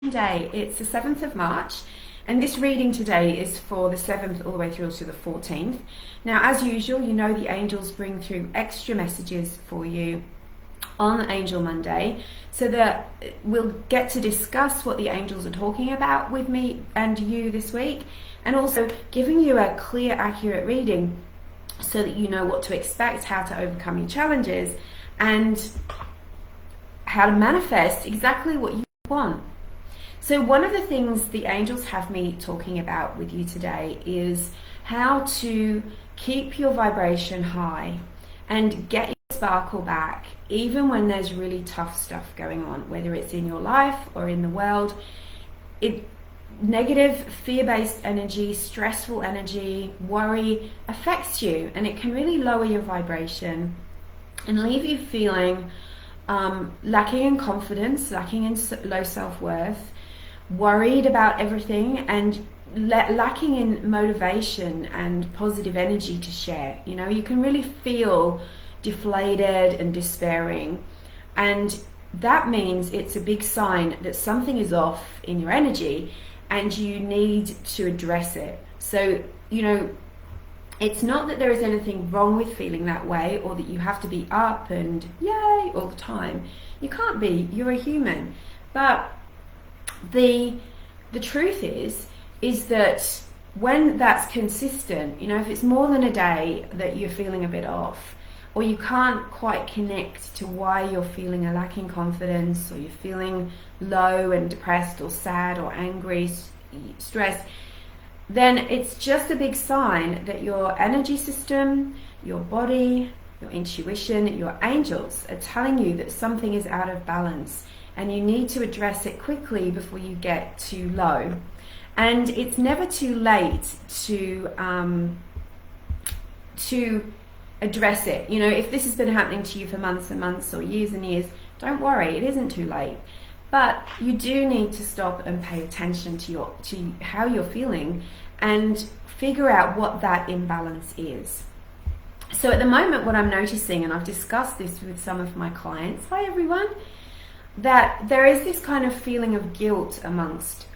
Day. It's the 7th of March, and this reading today is for the 7th all the way through to the 14th. Now, as usual, you know the angels bring through extra messages for you on Angel Monday, so that we'll get to discuss what the angels are talking about with me and you this week, and also giving you a clear, accurate reading so that you know what to expect, how to overcome your challenges, and how to manifest exactly what you want. So one of the things the angels have me talking about with you today is how to keep your vibration high and get your sparkle back, even when there's really tough stuff going on, whether it's in your life or in the world. Negative, fear-based energy, stressful energy, worry affects you, and it can really lower your vibration and leave you feeling lacking in confidence, lacking in low self-worth, worried about everything, and lacking in motivation and positive energy to share. You know, you can really feel deflated and despairing, and that means it's a big sign that something is off in your energy and you need to address it. So, you know, it's not that there is anything wrong with feeling that way, or that you have to be up and yay all the time. You can't be, you're a human. But the truth is that when that's consistent, you know, if it's more than a day that you're feeling a bit off, or you can't quite connect to why you're feeling a lacking confidence, or you're feeling low and depressed or sad or angry, stressed, then it's just a big sign that your energy system, your body, your intuition, your angels are telling you that something is out of balance, and you need to address it quickly before you get too low. And it's never too late to address it. You know, if this has been happening to you for months and months or years and years, don't worry, it isn't too late. But you do need to stop and pay attention to how you're feeling and figure out what that imbalance is. So at the moment, what I'm noticing, and I've discussed this with some of my clients, hi everyone, that there is this kind of feeling of guilt amongst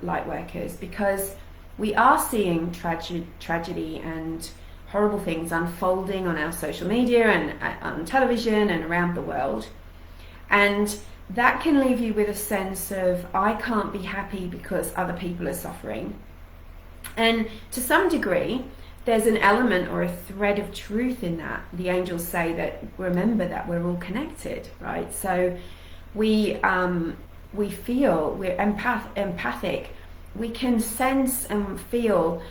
light workers, because we are seeing tragedy and horrible things unfolding on our social media and on television and around the world. And that can leave you with a sense of, I can't be happy because other people are suffering. And to some degree, there's an element or a thread of truth in that. The angels say that, remember that we're all connected, right? So we feel, we're empathic. We can sense and feel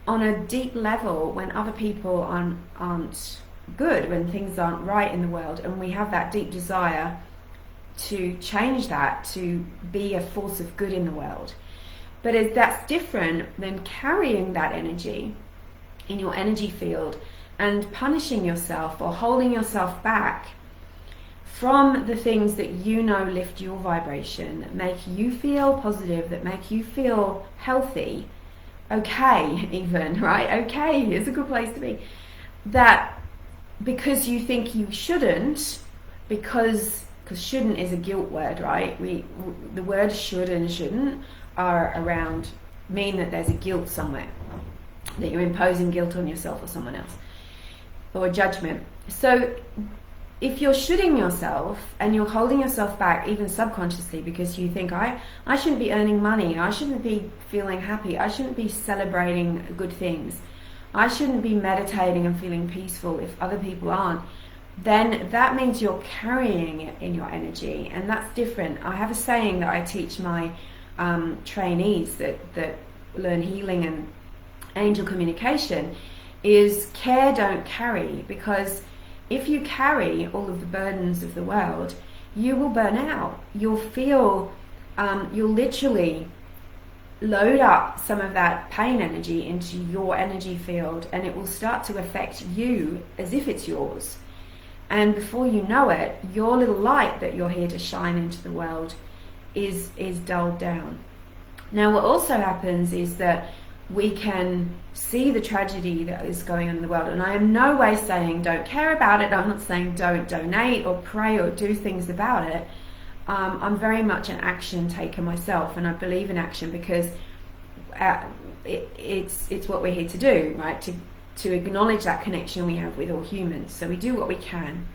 on a deep level when other people aren't good, when things aren't right in the world, and we have that deep desire to change that, to be a force of good in the world. But that's different than carrying that energy in your energy field and punishing yourself or holding yourself back from the things that you know lift your vibration, that make you feel positive, that make you feel healthy, okay even, right? Okay is a good place to be. That because you think you shouldn't, because shouldn't is a guilt word, right? The word should and shouldn't are around, mean that there's a guilt somewhere, that you're imposing guilt on yourself or someone else, or judgment. So if you're shoulding yourself and you're holding yourself back, even subconsciously, because you think, I shouldn't be earning money, I shouldn't be feeling happy, I shouldn't be celebrating good things, I shouldn't be meditating and feeling peaceful if other people aren't, then that means you're carrying it in your energy, and that's different. I have a saying that I teach my trainees that learn healing and angel communication is, care, don't carry. Because if you carry all of the burdens of the world, you will burn out. You'll feel, you'll literally load up some of that pain energy into your energy field, and it will start to affect you as if it's yours. And before you know it, your little light that you're here to shine into the world is dulled down. Now, what also happens is that we can see the tragedy that is going on in the world, and I am no way saying don't care about it. I'm not saying don't donate or pray or do things about it. I'm very much an action taker myself, and I believe in action because it's what we're here to do, right? To acknowledge that connection we have with all humans. So we do what we can.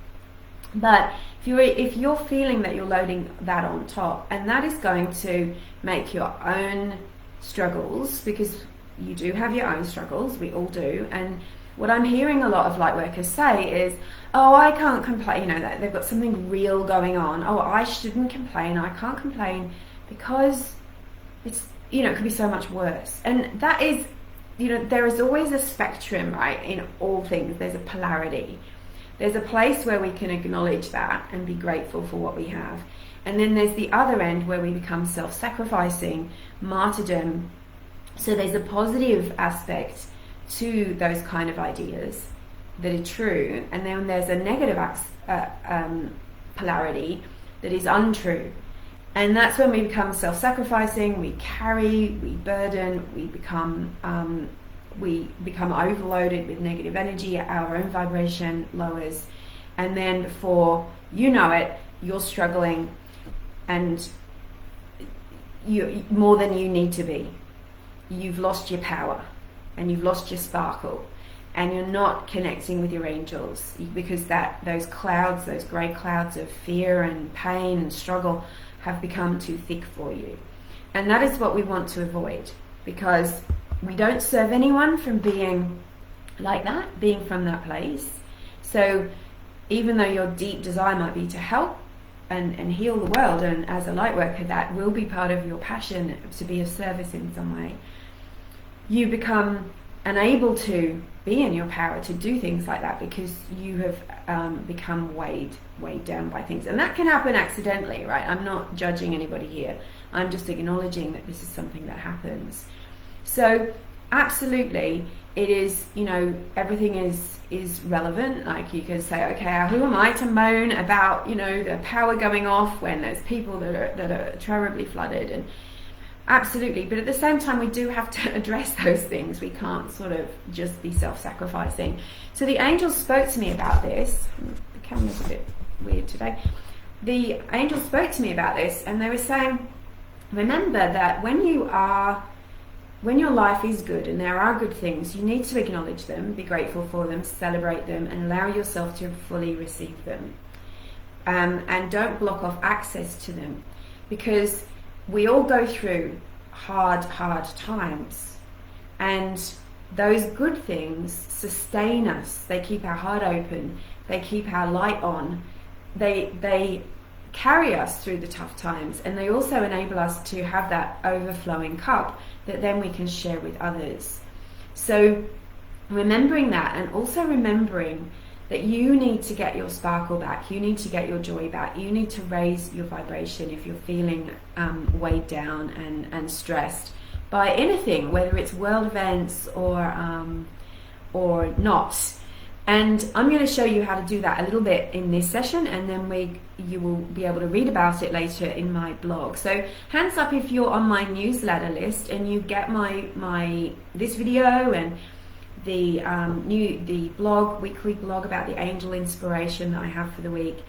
But if you're feeling that you're loading that on top, and that is going to make your own struggles, because you do have your own struggles, we all do. And what I'm hearing a lot of light workers say is, oh, I can't complain, that they've got something real going on. Oh, I shouldn't complain. I can't complain because it's, it could be so much worse. And that is, there is always a spectrum, right? In all things, there's a polarity. There's a place where we can acknowledge that and be grateful for what we have. And then there's the other end where we become self-sacrificing, martyrdom. So there's a positive aspect to those kind of ideas that are true. And then there's a negative polarity that is untrue. And that's when we become self-sacrificing, we carry, we burden, we become overloaded with negative energy, our own vibration lowers, and then before you know it, you're struggling and you more than you need to be. You've lost your power and you've lost your sparkle, and you're not connecting with your angels because those clouds, those grey clouds of fear and pain and struggle have become too thick for you. And that is what we want to avoid, because we don't serve anyone from being like that, being from that place. So even though your deep desire might be to help and heal the world, and as a light worker that will be part of your passion to be of service in some way, you become unable to be in your power to do things like that because you have become weighed down by things. And that can happen accidentally, right? I'm not judging anybody here. I'm just acknowledging that this is something that happens. So absolutely, it is, everything is relevant. Like you can say, okay, who am I to moan about, the power going off when there's people that are terribly flooded? And absolutely, but at the same time, we do have to address those things. We can't sort of just be self-sacrificing. So the angels spoke to me about this. The camera's a bit weird today. The angels spoke to me about this, and they were saying, remember that when your life is good and there are good things, you need to acknowledge them, be grateful for them, celebrate them, and allow yourself to fully receive them. And don't block off access to them, because we all go through hard times, and those good things sustain us. They keep our heart open, they keep our light on, they carry us through the tough times, and they also enable us to have that overflowing cup that then we can share with others. So remembering that, and also remembering that you need to get your sparkle back, you need to get your joy back, you need to raise your vibration if you're feeling weighed down and stressed by anything, whether it's world events or not. And I'm going to show you how to do that a little bit in this session, and then you will be able to read about it later in my blog. So hands up if you're on my newsletter list and you get my this video and the blog, weekly blog about the angel inspiration that I have for the week,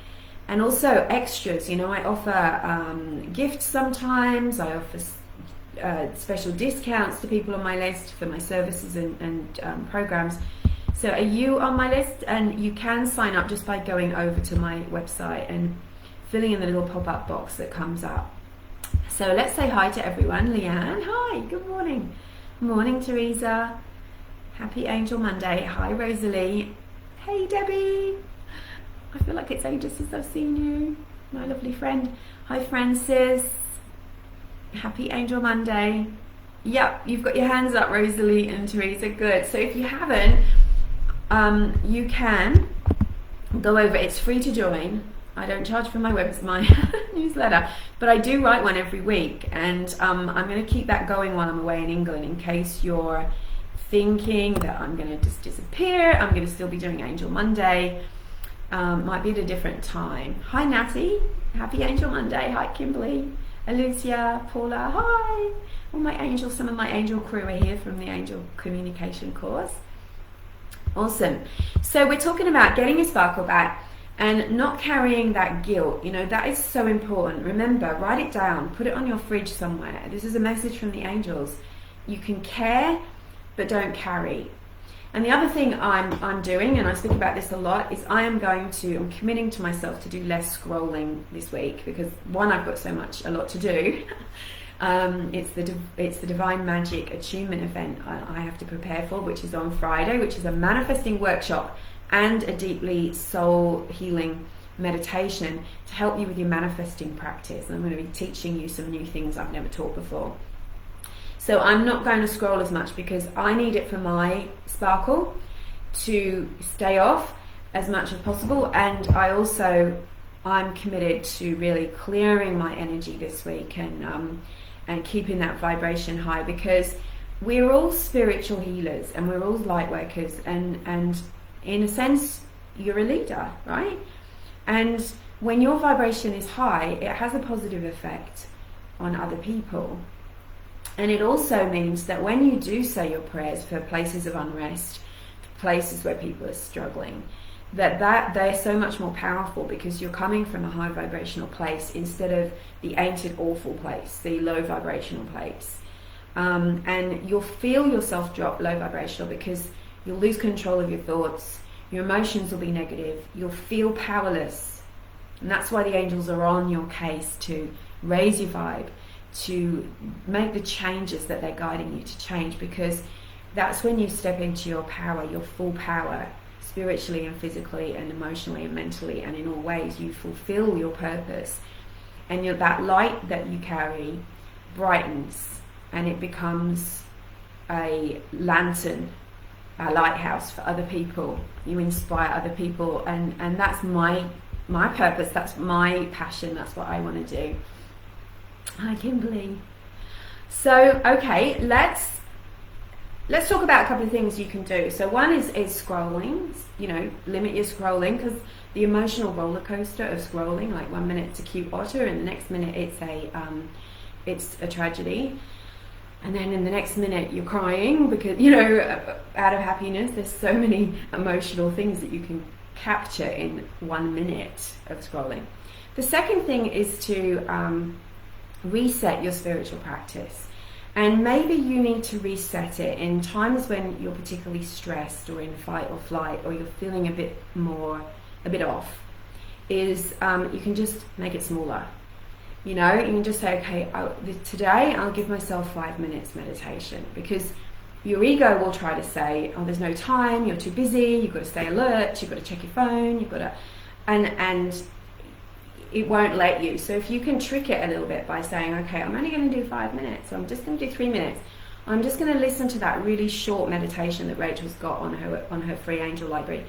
and also extras. I offer gifts sometimes. I offer special discounts to people on my list for my services and programs. So are you on my list? And you can sign up just by going over to my website and filling in the little pop-up box that comes up. So let's say hi to everyone. Leanne, hi, good morning. Morning, Teresa. Happy Angel Monday. Hi, Rosalie. Hey, Debbie. I feel like it's ages since I've seen you. My lovely friend. Hi, Francis. Happy Angel Monday. Yep, you've got your hands up, Rosalie and Teresa. Good. So if you haven't, you can go over. It's free to join. I don't charge for my newsletter, but I do write one every week, and I'm going to keep that going while I'm away in England, in case you're thinking that I'm going to just disappear. I'm going to still be doing Angel Monday. Might be at a different time. Hi, Natty. Happy Angel Monday. Hi, Kimberly. Alicia, Paula. Hi. All some of my angel crew are here from the Angel Communication course. Awesome. So we're talking about getting your sparkle back, And not carrying that guilt, that is so important. Remember, write it down, put it on your fridge somewhere. This is a message from the angels. You can care, but don't carry. And the other thing I'm doing, and I speak about this a lot, is I'm committing to myself to do less scrolling this week, because one, I've got a lot to do. It's the Divine Magic Attunement event I have to prepare for, which is on Friday, which is a manifesting workshop and a deeply soul healing meditation to help you with your manifesting practice. And I'm going to be teaching you some new things I've never taught before. So I'm not going to scroll as much because I need it for my sparkle to stay off as much as possible. And I'm committed to really clearing my energy this week and keeping that vibration high, because we're all spiritual healers and we're all light workers, and in a sense you're a leader, right? And when your vibration is high, it has a positive effect on other people. And it also means that when you do say your prayers for places of unrest, places where people are struggling, that they're so much more powerful, because you're coming from a high vibrational place instead of the ancient awful place, the low vibrational place. And you'll feel yourself drop low vibrational because you'll lose control of your thoughts, your emotions will be negative, you'll feel powerless. And that's why the angels are on your case, to raise your vibe, to make the changes that they're guiding you to change, because that's when you step into your power, your full power, spiritually and physically and emotionally and mentally, and in all ways you fulfill your purpose, and that light that you carry brightens, and it becomes a lantern, a lighthouse for other people. You inspire other people, and that's my purpose, that's my passion, that's what I want to do. Hi Kimberly. So okay, let's talk about a couple of things you can do. So one is scrolling. Limit your scrolling, because the emotional roller coaster of scrolling, like 1 minute it's a cute otter and the next minute it's a tragedy, and then in the next minute you're crying because out of happiness. There's so many emotional things that you can capture in 1 minute of scrolling. The second thing is to reset your spiritual practice. And maybe you need to reset it in times when you're particularly stressed or in fight or flight, or you're feeling a bit off, is you can just make it smaller. You can just say, okay, today I'll give myself 5 minutes meditation, because your ego will try to say, oh, there's no time, you're too busy, you've got to stay alert, you've got to check your phone, you've got to, and it won't let you. So if you can trick it a little bit by saying, okay, I'm only going to do 5 minutes, so I'm just going to do 3 minutes. I'm just going to listen to that really short meditation that Rachel's got on her free angel library.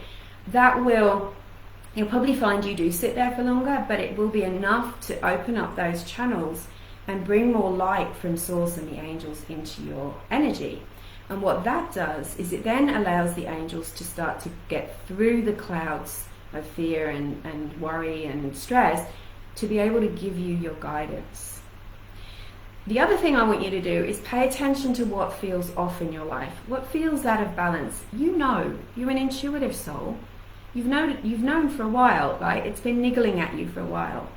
You'll probably find you do sit there for longer, but it will be enough to open up those channels and bring more light from source and the angels into your energy. And what that does is it then allows the angels to start to get through the clouds of fear and worry and stress, to be able to give you your guidance. The other thing I want you to do is pay attention to what feels off in your life, what feels out of balance. You're an intuitive soul. You've known for a while, right? It's been niggling at you for a while.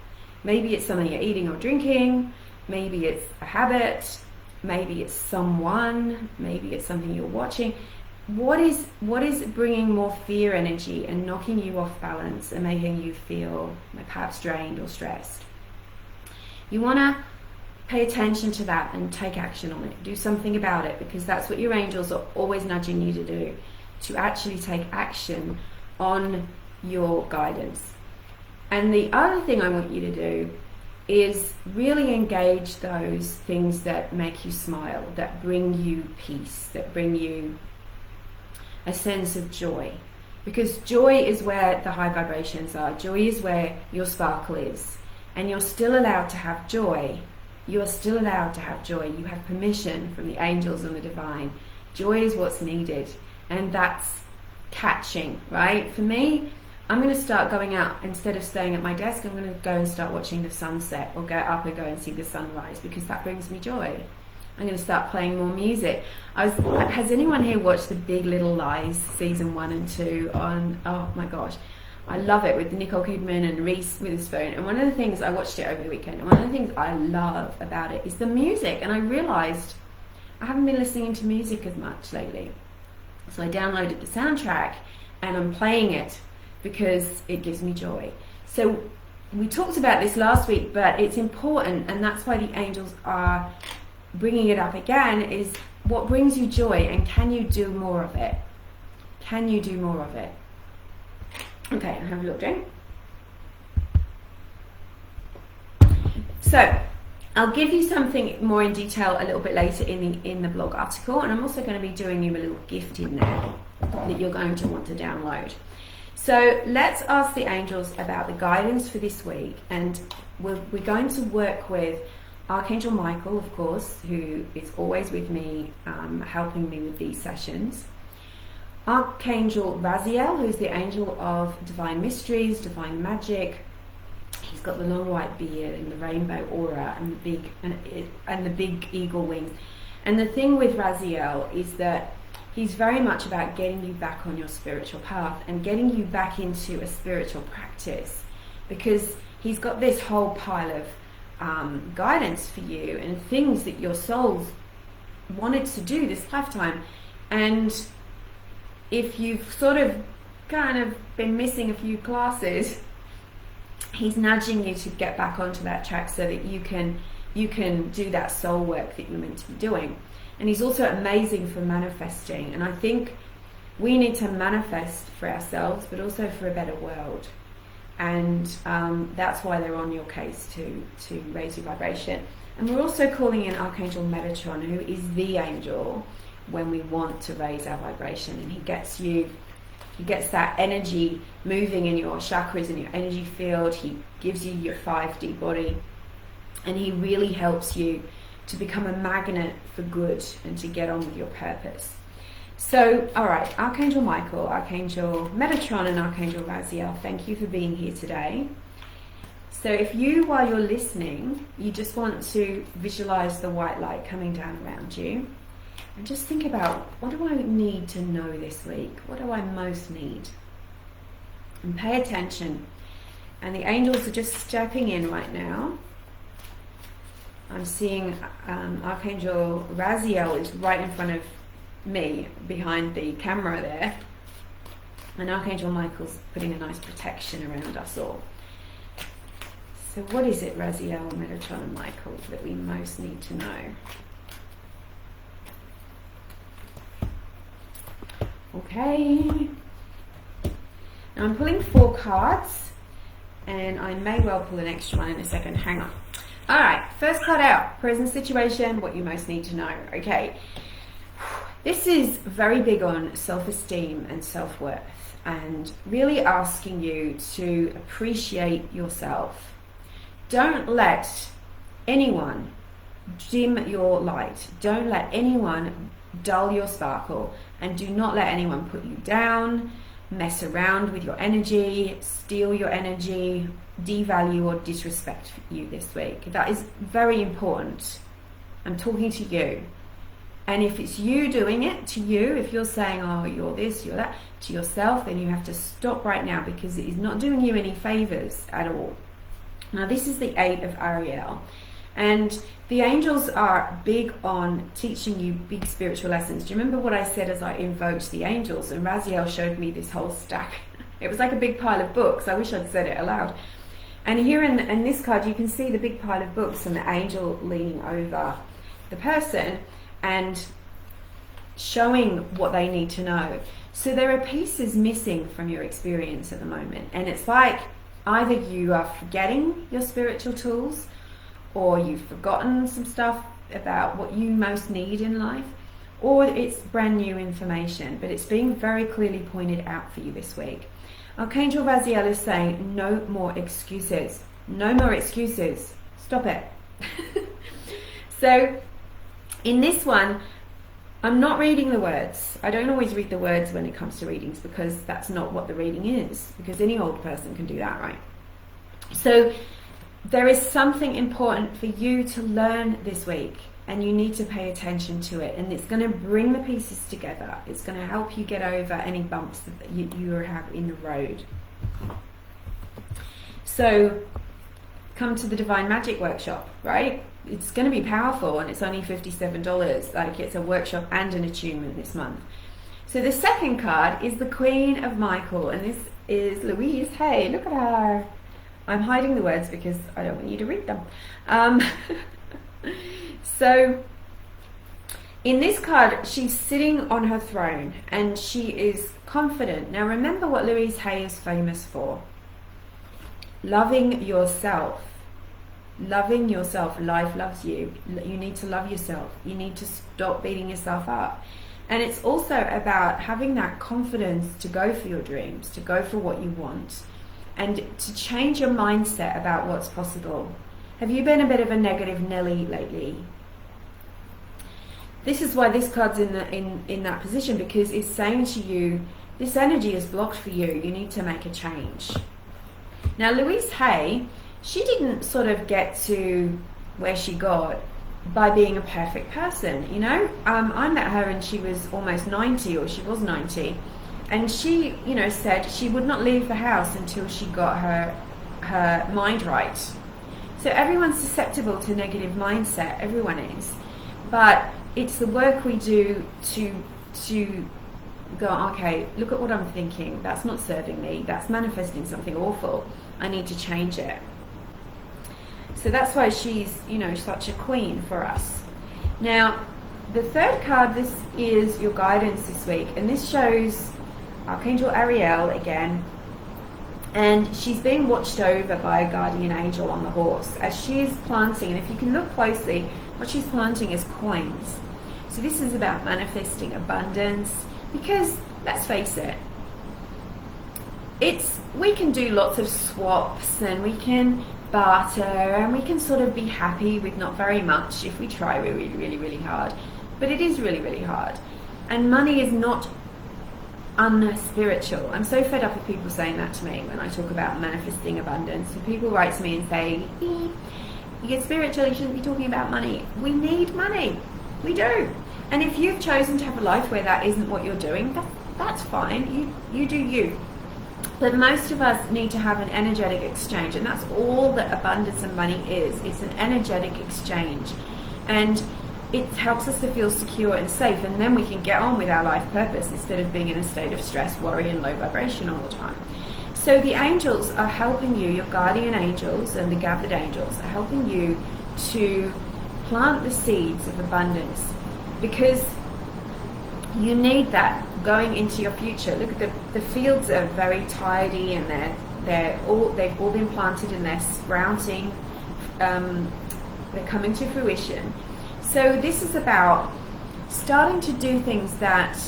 Maybe it's something you're eating or drinking, maybe it's a habit, maybe it's someone, maybe it's something you're watching. What is bringing more fear energy and knocking you off balance and making you feel perhaps drained or stressed? You want to pay attention to that and take action on it. Do something about it, because that's what your angels are always nudging you to do, to actually take action on your guidance. And the other thing I want you to do is really engage those things that make you smile, that bring you peace, that bring you a sense of joy, because joy is where the high vibrations are. Joy is where your sparkle is, and you're still allowed to have joy. You are still allowed to have joy. You have permission from the angels and the divine. Joy is what's needed, and that's catching, right? For me, I'm going to start going out. Instead of staying at my desk, I'm going to go and start watching the sunset, or go up and go and see the sunrise, because that brings me joy. I'm going to start playing more music. Has anyone here watched the Big Little Lies season 1 and 2 on, oh my gosh, I love it with Nicole Kidman and Reese Witherspoon. And one of the things, I watched it over the weekend, and one of the things I love about it is the music. And I realised I haven't been listening to music as much lately. So I downloaded the soundtrack and I'm playing it because it gives me joy. So we talked about this last week, but it's important, and that's why the angels are bringing it up again, is what brings you joy, and can you do more of it? Can you do more of it? Okay, I'll have a little drink. So I'll give you something more in detail a little bit later in the blog article, and I'm also going to be doing you a little gift in there that you're going to want to download. So let's ask the angels about the guidance for this week, and we're going to work with Archangel Michael, of course, who is always with me, helping me with these sessions. Archangel Raziel, who's the angel of divine mysteries, divine magic. He's got the long white beard and the rainbow aura and the big eagle wings. And the thing with Raziel is that he's very much about getting you back on your spiritual path and getting you back into a spiritual practice, because he's got this whole pile of guidance for you and things that your souls wanted to do this lifetime. And if you've sort of kind of been missing a few classes, he's nudging you to get back onto that track so that you can do that soul work that you're meant to be doing. And he's also amazing for manifesting, and I think we need to manifest for ourselves but also for a better world, and that's why they're on your case to raise your vibration. And we're also calling in Archangel Metatron, who is the angel when we want to raise our vibration, and he gets that energy moving in your chakras and your energy field. He gives you your 5D body, and he really helps you to become a magnet for good and to get on with your purpose. So, all right, Archangel Michael, Archangel Metatron, and Archangel Raziel, thank you for being here today. So if you, while you're listening, you just want to visualize the white light coming down around you, and just think about, what do I need to know this week? What do I most need? And pay attention. And the angels are just stepping in right now. I'm seeing Archangel Raziel is right in front of me, behind the camera there. And Archangel Michael's putting a nice protection around us all. So what is it, Raziel, Metatron and Michael, that we most need to know? Okay. Now I'm pulling 4 cards, and I may well pull an extra one in a second. Hang on. All right, first card out, present situation, what you most need to know. Okay, this is very big on self-esteem and self-worth, and really asking you to appreciate yourself. Don't let anyone dim your light. Don't let anyone dull your sparkle, and do not let anyone put you down, mess around with your energy, steal your energy, devalue or disrespect you this week. That is very important. I'm talking to you. And if it's you doing it to you, if you're saying, oh, you're this, you're that, to yourself, then you have to stop right now, because it is not doing you any favors at all. Now, this is the 8 of Ariel. And the angels are big on teaching you big spiritual lessons. Do you remember what I said as I invoked the angels? And Raziel showed me this whole stack. It was like a big pile of books. I wish I'd said it aloud. And here in this card, you can see the big pile of books and the angel leaning over the person and showing what they need to know. So there are pieces missing from your experience at the moment. And it's like either you are forgetting your spiritual tools, or you've forgotten some stuff about what you most need in life, or it's brand new information, but it's being very clearly pointed out for you this week. Archangel Raziel is saying, no more excuses. No more excuses. Stop it. So in this one, I'm not reading the words. I don't always read the words when it comes to readings, because that's not what the reading is, because any old person can do that, right? So there is something important for you to learn this week, and you need to pay attention to it, and it's going to bring the pieces together. It's going to help you get over any bumps that you have in the road. So come to the Divine Magic Workshop, right? It's going to be powerful, and it's only $57. Like, it's a workshop and an attunement this month. So the second card is the Queen of Michael, and this is Louise Hay. Look at her. I'm hiding the words because I don't want you to read them. So in this card, she's sitting on her throne and she is confident. Now remember what Louise Hay is famous for. Loving yourself. Loving yourself. Life loves you. You need to love yourself. You need to stop beating yourself up. And it's also about having that confidence to go for your dreams, to go for what you want, and to change your mindset about what's possible. Have you been a bit of a negative Nelly lately? This is why this card's in that position, because it's saying to you, this energy is blocked for you. You need to make a change. Now, Louise Hay, she didn't sort of get to where she got by being a perfect person, you know. I met her and she was almost 90, or she was 90. And she, you know, said she would not leave the house until she got her mind right. So everyone's susceptible to negative mindset, everyone is. But it's the work we do to go, okay, look at what I'm thinking. That's not serving me. That's manifesting something awful. I need to change it. So that's why she's, you know, such a queen for us. Now, the third card, this is your guidance this week. And this shows Archangel Ariel again, and she's being watched over by a guardian angel on the horse as she's planting. And if you can look closely, what she's planting is coins. So this is about manifesting abundance, because let's face it, we can do lots of swaps and we can barter and we can sort of be happy with not very much if we try really, really, really hard. But it is really, really hard. And money is not unspiritual. I'm so fed up with people saying that to me when I talk about manifesting abundance. And people write to me and say, you get spiritual, you shouldn't be talking about money. We need money. We do. And if you've chosen to have a life where that isn't what you're doing, that's fine. You do you. But most of us need to have an energetic exchange, and that's all that abundance and money is. It's an energetic exchange. And it helps us to feel secure and safe, and then we can get on with our life purpose instead of being in a state of stress, worry, and low vibration all the time. So the angels are helping you, your guardian angels and the gathered angels are helping you to plant the seeds of abundance, because you need that going into your future. Look at the fields are very tidy, and they've all been planted and they're sprouting. They're coming to fruition. So this is about starting to do things that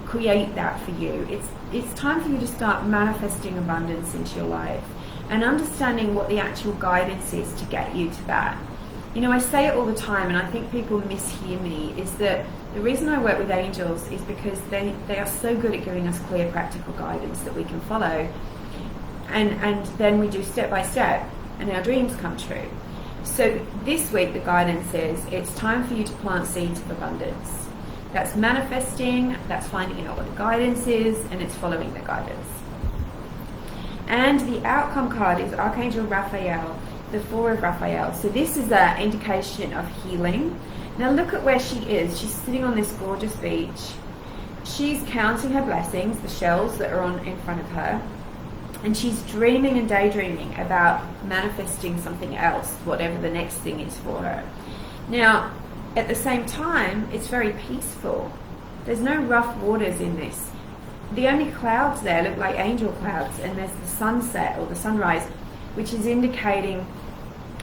create that for you. It's time for you to start manifesting abundance into your life and understanding what the actual guidance is to get you to that. You know, I say it all the time, and I think people mishear me, is that the reason I work with angels is because they are so good at giving us clear, practical guidance that we can follow. And then we do step by step, and our dreams come true. So this week the guidance is, it's time for you to plant seeds of abundance. That's manifesting, that's finding out what the guidance is, and it's following the guidance. And the outcome card is Archangel Raphael, the Four of Raphael. So this is an indication of healing. Now look at where she is. She's sitting on this gorgeous beach. She's counting her blessings, the shells that are in front of her. And she's dreaming and daydreaming about manifesting something else, whatever the next thing is for her. Now, at the same time, it's very peaceful. There's no rough waters in this. The only clouds there look like angel clouds, and there's the sunset or the sunrise, which is indicating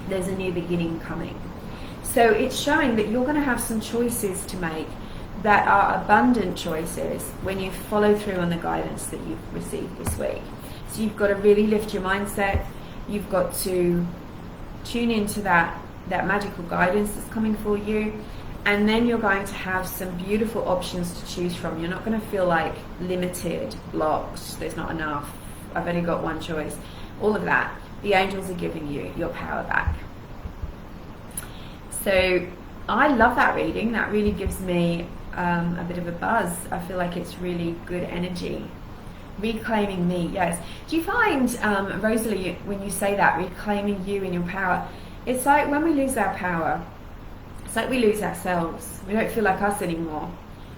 there's a new beginning coming. So it's showing that you're going to have some choices to make that are abundant choices when you follow through on the guidance that you've received this week. So you've got to really lift your mindset. You've got to tune into that magical guidance that's coming for you. And then you're going to have some beautiful options to choose from. You're not going to feel like limited, blocked, there's not enough, I've only got one choice. All of that. The angels are giving you your power back. So I love that reading. That really gives me a bit of a buzz. I feel like it's really good energy. Reclaiming me, yes. Do you find, Rosalie, when you say that, reclaiming you and your power, it's like when we lose our power, it's like we lose ourselves. We don't feel like us anymore.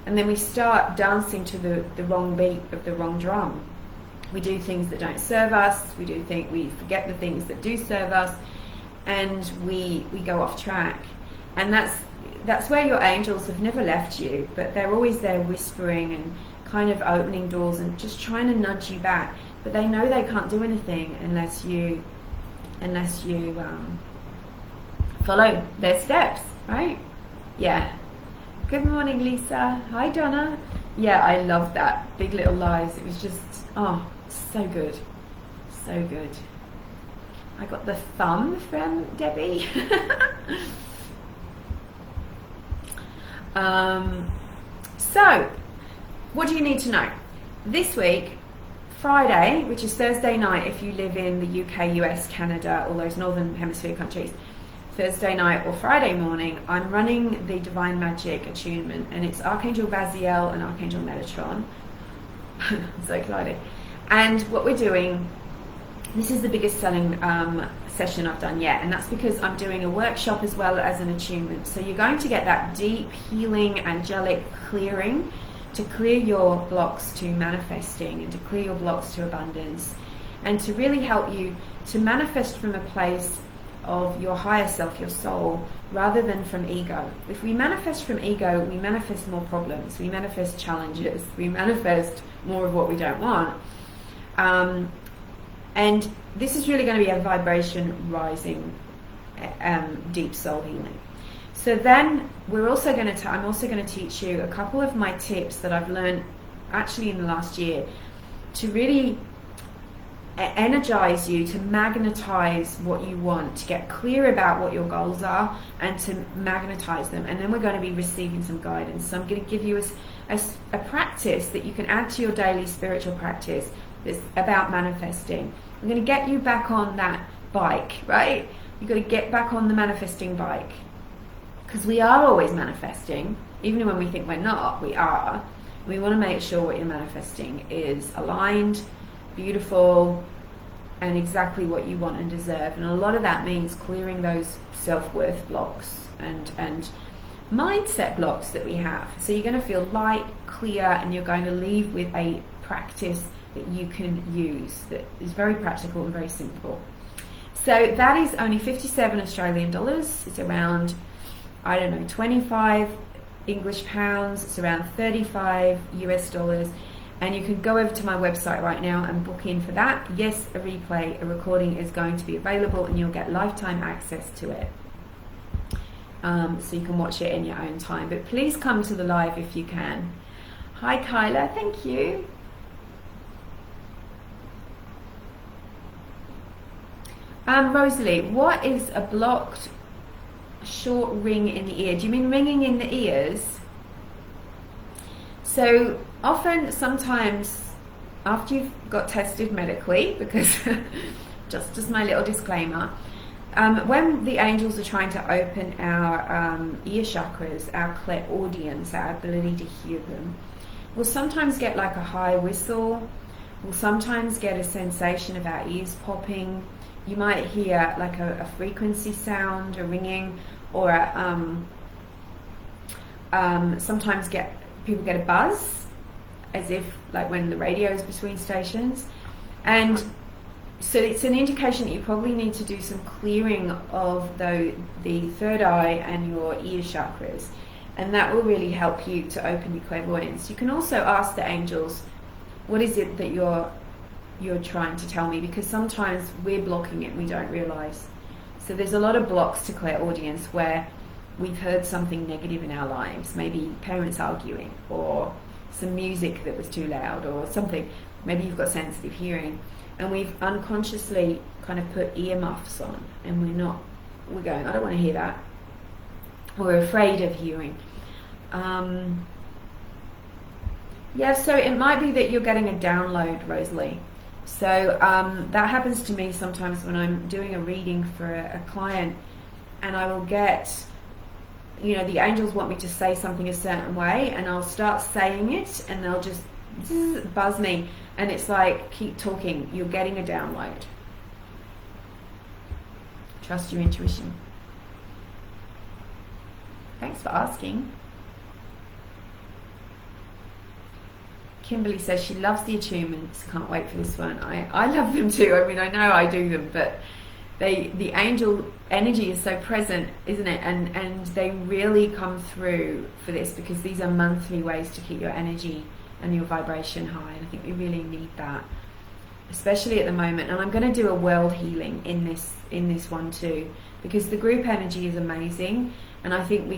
And then we start dancing to the wrong beat of the wrong drum. We do things that don't serve us. We forget the things that do serve us, and we go off track. And that's where your angels have never left you, but they're always there whispering and kind of opening doors and just trying to nudge you back. But they know they can't do anything unless you follow their steps, right? Yeah. Good morning, Lisa. Hi, Donna. Yeah, I love that. Big Little Lies. It was just, oh, so good. So good. I got the thumb from Debbie. So, what do you need to know? This week, Friday, which is Thursday night if you live in the UK, US, Canada, all those Northern Hemisphere countries, Thursday night or Friday morning, I'm running the Divine Magic Attunement, and it's Archangel Baziel and Archangel Metatron. I'm so excited. And what we're doing, this is the biggest selling session I've done yet, and that's because I'm doing a workshop as well as an attunement. So you're going to get that deep, healing, angelic clearing to clear your blocks to manifesting and to clear your blocks to abundance, and to really help you to manifest from a place of your higher self, your soul, rather than from ego. If we manifest from ego, we manifest more problems, we manifest challenges, we manifest more of what we don't want. And this is really going to be a vibration rising, deep soul healing. So then I'm also going to teach you a couple of my tips that I've learned actually in the last year to really energize you, to magnetize what you want, to get clear about what your goals are and to magnetize them. And then we're going to be receiving some guidance. So I'm going to give you a practice that you can add to your daily spiritual practice that's about manifesting. I'm going to get you back on that bike, right? You've got to get back on the manifesting bike, because we are always manifesting. Even when we think we're not, we are. We want to make sure what you're manifesting is aligned, beautiful, and exactly what you want and deserve. And a lot of that means clearing those self-worth blocks and mindset blocks that we have. So you're going to feel light, clear, and you're going to leave with a practice that you can use that is very practical and very simple. So that is only 57 Australian dollars. It's around, I don't know, 25 English pounds. It's around 35 US dollars. And you can go over to my website right now and book in for that. Yes, a recording is going to be available, and you'll get lifetime access to it. So you can watch it in your own time. But please come to the live if you can. Hi, Kyla. Thank you. Rosalie, what is a blocked short ring in the ear? Do you mean ringing in the ears? So often, sometimes after you've got tested medically, because just as my little disclaimer, when the angels are trying to open our ear chakras, our clairaudience, our ability to hear them, we'll sometimes get like a high whistle. We'll sometimes get a sensation of our ears popping. You might hear like a frequency sound, a ringing, or sometimes people get a buzz, as if like when the radio is between stations. And so it's an indication that you probably need to do some clearing of the third eye and your ear chakras, and that will really help you to open your clairvoyance. You can also ask the angels, what is it that you're trying to tell me, because sometimes we're blocking it and we don't realize. So there's a lot of blocks to clairaudience where we've heard something negative in our lives, maybe parents arguing, or some music that was too loud, or something. Maybe you've got sensitive hearing, and we've unconsciously kind of put earmuffs on, and we're going, I don't want to hear that. We're afraid of hearing. Yeah, so it might be that you're getting a download, Rosalie. So that happens to me sometimes when I'm doing a reading for a client, and I will get, the angels want me to say something a certain way, and I'll start saying it, and they'll just buzz me, and it's like, keep talking, you're getting a download. Trust your intuition. Thanks for asking. Kimberly says she loves the attunements. Can't wait for this one. I love them too. I mean, I know I do them, but the angel energy is so present, isn't it? And they really come through for this, because these are monthly ways to keep your energy and your vibration high. And I think we really need that, especially at the moment. And I'm going to do a world healing in this one too, because the group energy is amazing, and I think we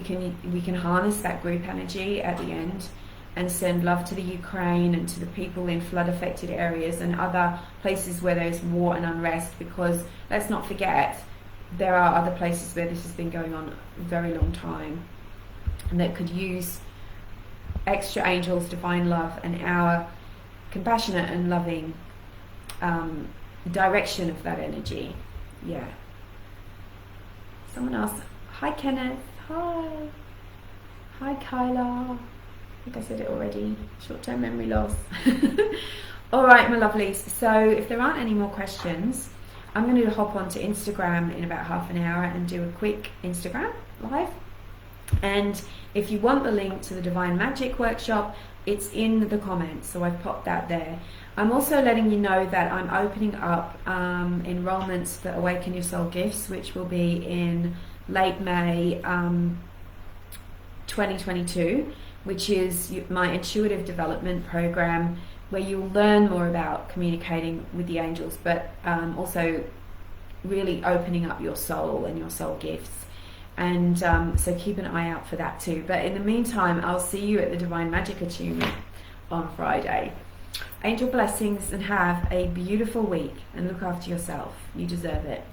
can harness that group energy at the end and send love to the Ukraine and to the people in flood affected areas and other places where there's war and unrest, because let's not forget there are other places where this has been going on a very long time, and that could use extra angels, divine love, and our compassionate and loving direction of that energy. Yeah. Someone else. Hi Kenneth. Hi Kyla. I think I said it already. Short-term memory loss. All right, my lovelies. So if there aren't any more questions, I'm going to hop onto Instagram in about half an hour and do a quick Instagram live. And if you want the link to the Divine Magic Workshop, it's in the comments, so I've popped that there. I'm also letting you know that I'm opening up enrollments for Awaken Your Soul Gifts, which will be in late May 2022, which is my intuitive development program, where you'll learn more about communicating with the angels, but also really opening up your soul and your soul gifts. And so keep an eye out for that too. But in the meantime, I'll see you at the Divine Magic Attunement on Friday. Angel blessings, and have a beautiful week, and look after yourself. You deserve it.